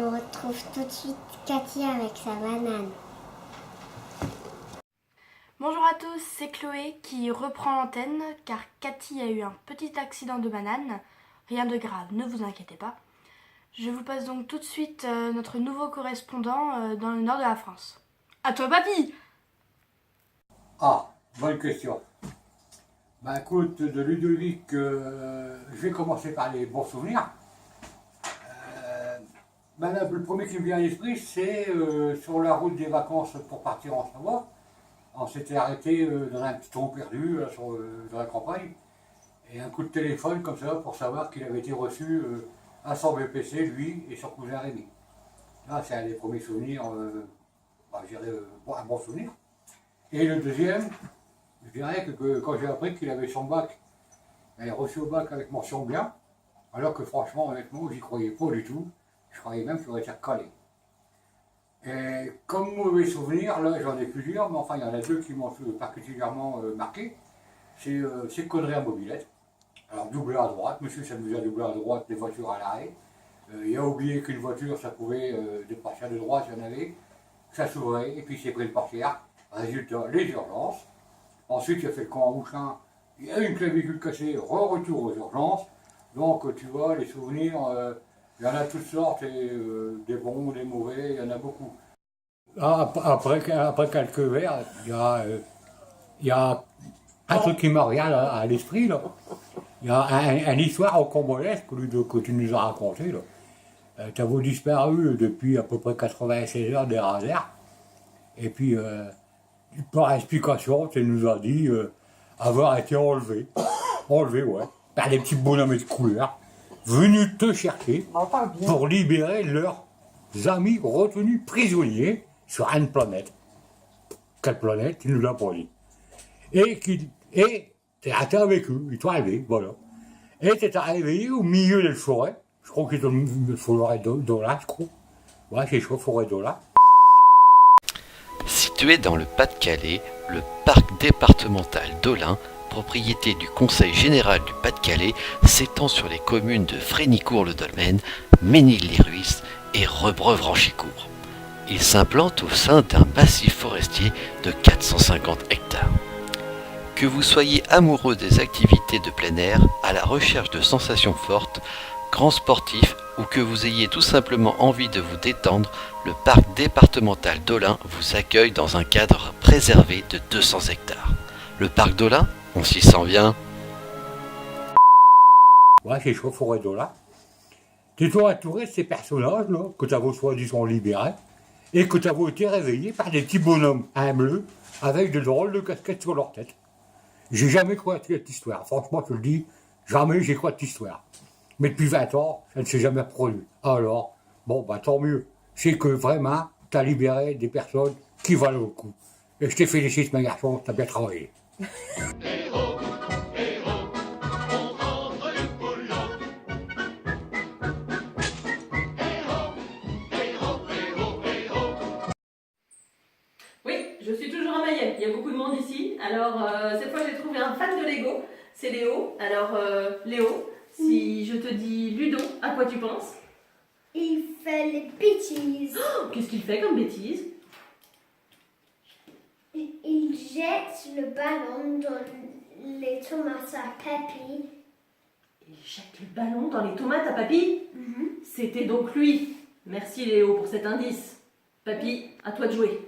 On retrouve tout de suite Cathy avec sa banane. Bonjour à tous, c'est Chloé qui reprend l'antenne car Cathy a eu un petit accident de banane. Rien de grave, ne vous inquiétez pas. Je vous passe donc tout de suite notre nouveau correspondant dans le nord de la France. À toi, papy! Ah, bonne question. Bah écoute, de Ludovic, je vais commencer par les bons souvenirs. Là, le premier qui me vient à l'esprit, c'est sur la route des vacances pour partir en Savoie. On s'était arrêté dans un petit trou perdu là, dans la campagne. Et un coup de téléphone comme ça pour savoir qu'il avait été reçu à son BPC, lui et son cousin Rémi. Là, c'est un des premiers souvenirs, je dirais, un bon souvenir. Et le deuxième, je dirais que quand j'ai appris qu'il avait son bac, il est reçu au bac avec mention bien, alors que franchement, honnêtement, j'y croyais pas du tout. Je croyais même qu'il aurait été recalé. Et comme mauvais souvenir, là j'en ai plusieurs, mais enfin il y en a deux qui m'ont particulièrement marqué. C'est conneries à mobilette. Alors doubleur à droite, monsieur s'amusait à doubler à droite des voitures à l'arrêt. Il a oublié qu'une voiture ça pouvait, des portières de droite, il y en avait, ça s'ouvrait, et puis il s'est pris le portière. Résultat, les urgences. Ensuite, il a fait le camp en Mouchin, il y a une clavicule cassée, retour aux urgences. Donc, tu vois, les souvenirs, il y en a toutes sortes, et, des bons, des mauvais, il y en a beaucoup. Après quelques verres, il y a un truc qui me revient à l'esprit, là. Il y a une histoire rocambolesque que tu nous as racontée, là. Tu as disparu depuis à peu près 96 heures des radars. Et puis, par explication, tu nous as dit avoir été enlevé, ouais, par des petits bonhommes de couleur, venus te chercher pour libérer leurs amis retenus prisonniers sur une planète. Quelle planète? Tu nous l'as pas dit. Et t'es avec eux, ils t'ont arrivé, voilà. Et t'es arrivé au milieu de la forêt, je crois que c'est une forêt d'Ola, je crois. Ouais, c'est chaud, forêt d'Ola. Situé dans le Pas-de-Calais, le parc départemental d'Olin, propriété du Conseil général du Pas-de-Calais, s'étend sur les communes de Frénicourt-le-Dolmen, Ménil-les-Ruisses et Rebreuve-Ranchécourt. Il s'implante au sein d'un massif forestier de 450 hectares. Que vous soyez amoureux des activités de plein air, à la recherche de sensations fortes, grand sportif ou que vous ayez tout simplement envie de vous détendre, le parc départemental d'Olin vous accueille dans un cadre préservé de 200 hectares. Le parc d'Olin, on s'y sent bien. Ouais, c'est chaud, forêt d'Ola. Tu es entouré de ces personnages-là, que tu as soi-disant libérés, et que tu as été réveillés par des petits bonhommes bleus avec de drôles de casquettes sur leur tête. J'ai jamais cru à cette histoire. Franchement, je te le dis, jamais j'ai cru à cette histoire. Mais depuis 20 ans, ça ne s'est jamais produit. Alors, bon, bah tant mieux. C'est que vraiment, tu as libéré des personnes qui valent le coup. Et je te félicite, mon garçon, tu as bien travaillé. Oui, je suis toujours à Mayenne. Il y a beaucoup de monde ici. Alors, cette fois, j'ai trouvé un fan de Lego. C'est Léo. Alors, Léo, si je te dis Ludo, à quoi tu penses? Il fait les bêtises. Oh, qu'est-ce qu'il fait comme bêtise? Il jette le ballon dans les tomates à papy. Il jette le ballon dans les tomates à papy? C'était donc lui. Merci Léo pour cet indice. Papy, à toi de jouer.